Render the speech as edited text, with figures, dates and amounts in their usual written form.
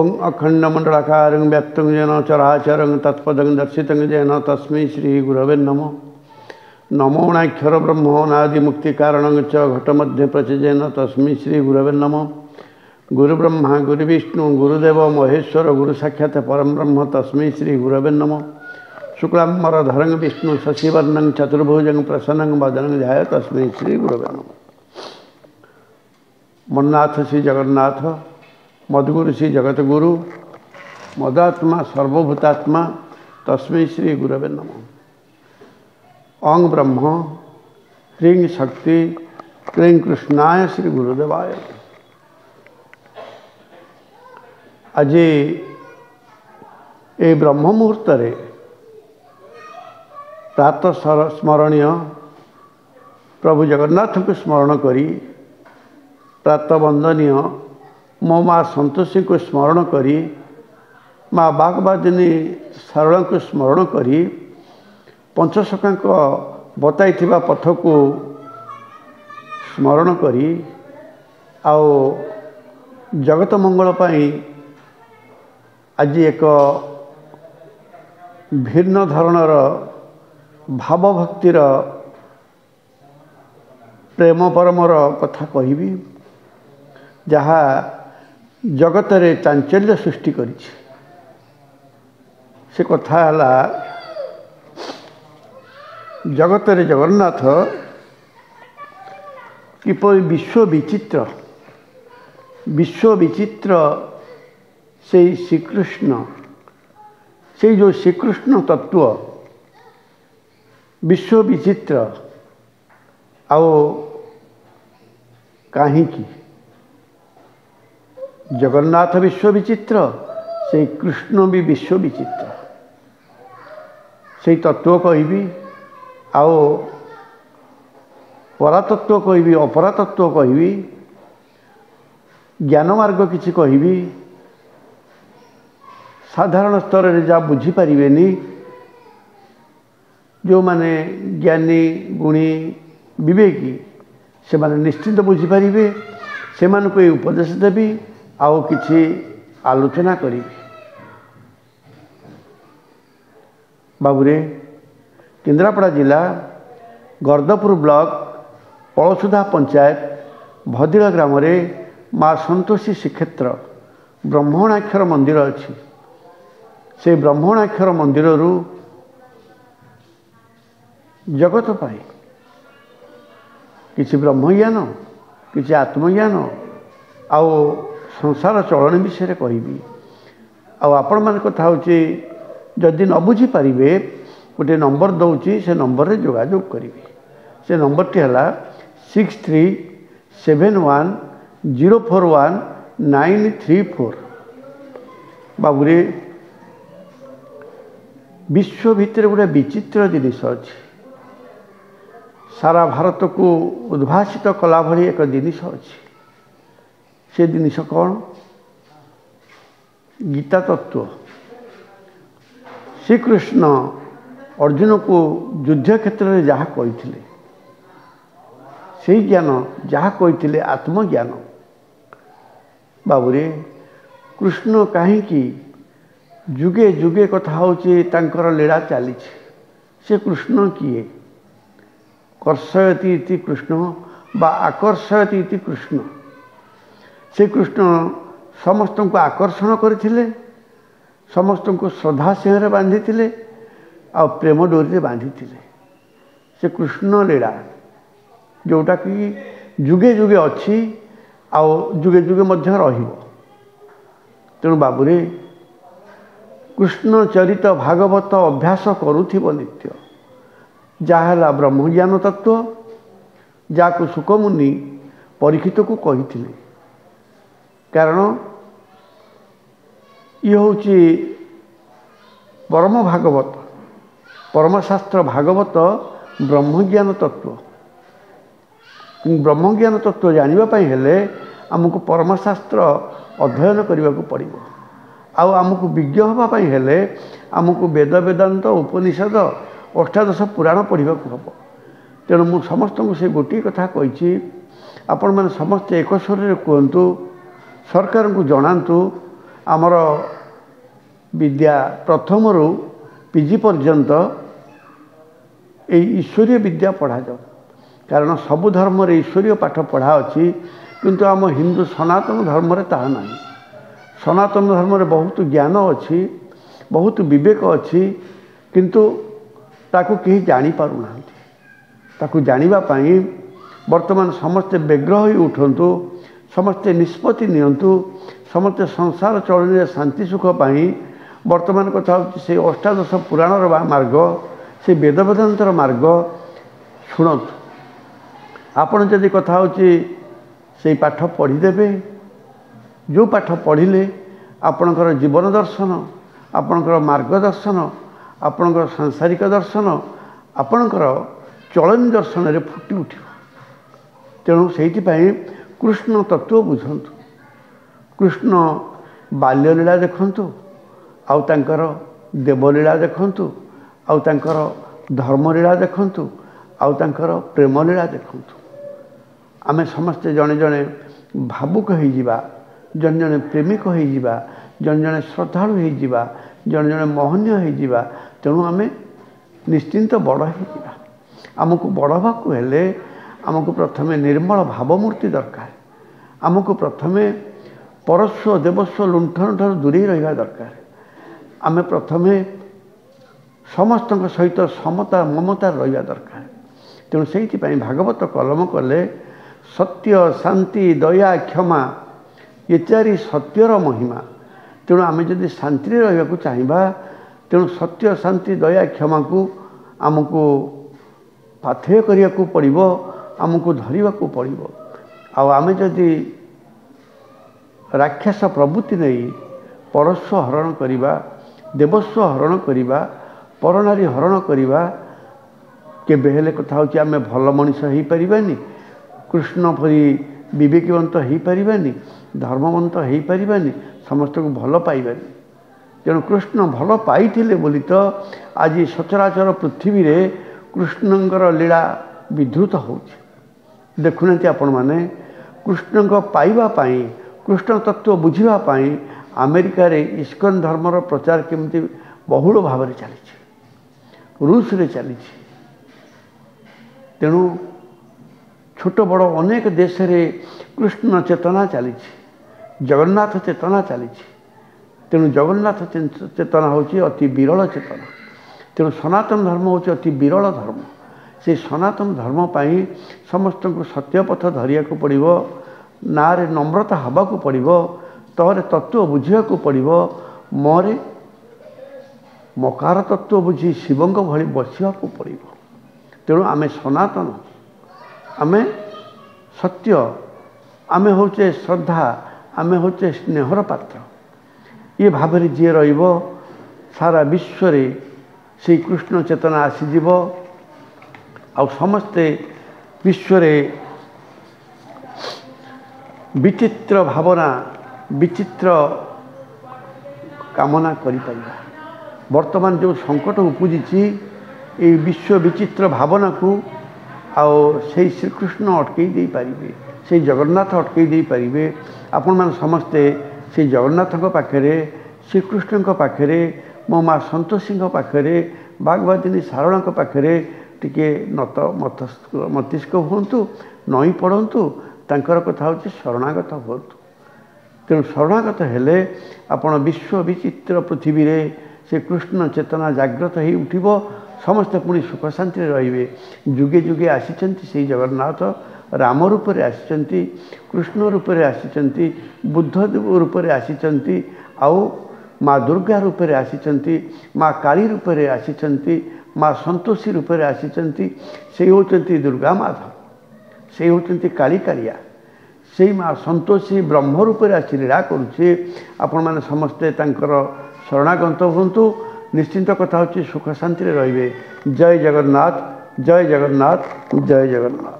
ओं अखंडमंडलाकारं व्याप्तं येन चराचरं तत्पदं दर्शितं येन तस्मै श्रीगुरवे नमः। नमोऽक्षर ब्रह्मणादिमुक्तिकारणं च घटमध्ये प्रचजेन तस्मै श्रीगुरवे नमः। गुरुब्रह्मा गुरुविष्णु गुरुदेव महेश्वर गुरुसाक्षात् परं ब्रह्म तस्मै श्रीगुरवे नमः। शुक्लाम्बरधरं विष्णु शशिवर्णं चतुर्भुजं प्रसन्नं वदनं ध्यायामि तस्मै श्रीगुरवे नमः। मन्नाथ श्री जगन्नाथ मद्गुरु श्री जगतगुरु मदात्मा सर्वभूतात्मा तस्मै श्री गुरवे नमः। ओं ब्रह्म ह्रीं शक्ति क्लीं कृष्णाय श्री गुरुदेवाय। आज ये ब्रह्म मुहूर्त प्रातः स्मरणीय प्रभु जगन्नाथ को स्मरण करी प्रातः वंदनीय मो माँ संतोषी को स्मरण करी माँ बागवादिनी सारला को स्मरण करी पंचसखा बताई पथ को स्मरण करी आओ जगत मंगल पाई आज एक भिन्न धरणर भावभक्तिर प्रेम परमर कथा कहिबी जहाँ जगत रे चांचल्य सृष्टि करिछि। से कथा हला जगत रे जगन्नाथ किपरि विश्व विचित्र से श्रीकृष्ण से जो श्रीकृष्ण तत्व विश्व विचित्र आओ कहीं जगन्नाथ विश्व विचित्र से कृष्ण भी विश्व विचित्र से तत्व कहबी आओ परातत्व कहबी अपरातत्व कहबी ज्ञान मार्ग किसी कहबी साधारण स्तर रे जा बुझी पारिबेनी जो माने ज्ञानी गुणी विवेकी से माने निश्चिंत बुझी पारिबे से मानको ये उपदेश देबी आओ किछि आलोचना करी। बाबूरे केन्द्रापड़ा जिला गर्दपुर ब्लॉक पलसुधा पंचायत भदिला ग्राम रे माँ संतोषी श्रीक्षेत्र ब्रह्मणाक्षर मंदिर अच्छी। से ब्रह्मणाक्षर मंदिर रु जगत पाई किछि ब्रह्मज्ञान किछि आत्मज्ञान आओ संसार चलन विषय कहबी। आपण मान कथा होची जदि न बुझी पारिबे गोटे नंबर दौची से नंबर रे जोगाजोग करिवे। से नंबर टी हला 6371041934। बाबूरे विश्व भितर गोटे विचित्र जिनिस अच्छी सारा भारत को उद्भासित कला भली एक जिनिस अच्छी। से जिनिस कौन गीता तत्व श्रीकृष्ण अर्जुन को युद्ध क्षेत्र में जहाँ कही से ज्ञान जहाँ कही आत्मज्ञान। बाबूरे कृष्ण कहीं जुगे जुगे कथा होची तांकर लीला चली। से कृष्ण किए कर्षयति इति कृष्ण बा आकर्षयति इति कृष्ण। से कृष्ण समस्त को आकर्षण करथिले समस्त को श्रद्धा सिंह बांधी आ प्रेम डोरी बांधी। से कृष्ण लीला जोटा कि जुगे जुगे अच्छी आओ जुगे जुगे मध्य रहिबो। तेणु बाबूरे कृष्ण चरित भागवत अभ्यास करुथिबो नित्य जहाँ ब्रह्मज्ञान तत्व जहाँ सुकमुनि परीक्षित को कही। कारण ये हूँ परम भागवत परमशास्त्र भागवत ब्रह्मज्ञान तत्व। ब्रह्मज्ञान तत्व जानापी हेले आमको परमशास्त्र अध्ययन करने को पड़ो। आमको विज्ञ हाँपाई हेले आमको वेद वेदांत उपनिषद अष्टादश पुराण पढ़ा हम। तेणु मु समस्त को से गोटे कथा कही आपण मैंने समस्ते एक स्वर कहतु सरकार को जनातु आमर विद्या प्रथम रु पीजी पर्यंत ईश्वरीय विद्या पढ़ा जाओ कारण सबु धर्म रे ईश्वरीय पाठ पढ़ा अच्छी किंतु आम हिंदू सनातन धर्म रे ताहा नहीं। सनातन धर्म रे बहुत ज्ञान अच्छी बहुत विवेक अच्छी किंतु ताकू कहीं जानी पारु ना ताकू जानिबा पाई वर्तमान समस्ते व्यग्र हो उठंतु समस्ते निष्पत्ति नियंतु समस्ते संसार चलने शांति सुख पाई वर्तमान कथा से अष्टादश पुराणर मार्ग से वेद वेदांतर मार्ग शुणु आपण जदि कथा से पाठ पढ़ीदेवे जो पाठ पढ़िले आपणकर जीवन दर्शन आपणकर मार्गदर्शन आपणकर सांसारिक दर्शन आपणकर चलन दर्शन रे फुटी उठ तेणु से कृष्ण तत्व बुझंतु कृष्ण बाल्यलीला देखंतु आउ तांकर देवलीला देखंतु आउ तांकर धर्मलीला देखंतु आउ तांकर प्रेमलीला देखंतु आमे समस्ते जने जने भावुक हो जावा जन जने प्रेमिक हो जावा जन जने श्रद्धालु हो जावा जन जने मोहनीय हो जावा तेणु आमे निश्चिंत बड़ हो जावा आमको बड़ होवाकू हेले आमको प्रथमे निर्मल भावमूर्ति दरकार आमको प्रथमे परस्व देवस्व लुंठन ठार दूरे रहा दरकार आमे प्रथमे समस्त सहित समता ममता रहा दरकार तेणु से भागवत कलम कले सत्य शांति दया क्षमा ये चारि सत्यर महिमा तेणु आमे जदि शांति रहा चाहिए तेणु सत्य शांति दया क्षमा को आमको पाथेय करिया को पड़िबो आमको धरिबा को पड़िबो आमे जदि राक्षस प्रवृत्ति नहीं परस्व हरण करिबा देवस्व हरण करिबा परनारी हरण करिबा केबे हेले कथा होची आमे भल मनीष हो परिबानी कृष्ण परी विवेकवंत हो परिबानी धर्मवंत हो परिबानी समस्त को भल पाइबानी तेणु कृष्ण भल पाइथिले बोली तो आज सचराचर पृथ्वी रे कृष्णंकर लीला विधृत होची देखुना आपण माने कृष्ण को पाइबा पाई कृष्ण तत्व बुझिबा पाई अमेरिका रे इस्कन धर्मर प्रचार केमती बहुल भाव में चली रूस रे चली तेणु छोट बड़ अनेक देश रे कृष्ण चेतना चली जगन्नाथ चेतना चली तेणु जगन्नाथ चेतना होची अति विरल चेतना तेणु सनातन धर्म होची अति विरल धर्म से सनातन धर्म पाई समस्त को सत्य पथ धरिया को पड़िबो नारे नम्रता हवा को पड़िबो तोरे तत्व बुझिया को पड़िबो मोरे मकार तत्व बुझी शिवंग भली बसिया को पड़िबो तेणु आमे सनातन आमे सत्य आमे होचे श्रद्धा आमे होचे स्नेहर पात्र ये भाव में जी रहिबो सारा विश्व रे श्री कृष्ण चेतना आसीजिवो आ समस्ते विश्व रे विचित्र भावना विचित्र कामना करिपरिबा वर्तमान जो संकट उपजी ये विश्व विचित्र भावना को आओ से श्रीकृष्ण अटकई दे पारिबे से जगन्नाथ अटकई दे पारिबे आपण मान समस्ते से जगन्नाथ पाखे श्रीकृष्ण पाखे मो माँ संतोषी पाखे बागवादिनी सारणा पाखे टिके नत मस्तिष्क हूँ नई पड़तु तांकर कथा हूँ शरणागत हूँ तेणु शरणागत हेले आपण विश्व विचित्र पृथ्वी रे से कृष्ण चेतना जागृत हो उठिब समस्ते पुणी सुख शांति रे जुगे जुगे आसीचंती से जगन्नाथ राम रूप रे आसीचंती कृष्ण रूप रे आसीचंती बुद्ध रूप रे आसीचंती आउ माँ दुर्गा रूप रे आसीचंती माँ काली रूप रे आसीचंती माँ संतोषी रूप रे आसीचंती से होचंती दुर्गा माधव से होचंती काली कालिया से माँ संतोषी ब्रह्म रूप रे आसी लीला करुचे आपण माने समस्ते तांकर शरणागत हुंतु निश्चिंत कथा होची सुख शांति रे रहिबे। जय जगन्नाथ जय जगन्नाथ जय जगन्नाथ।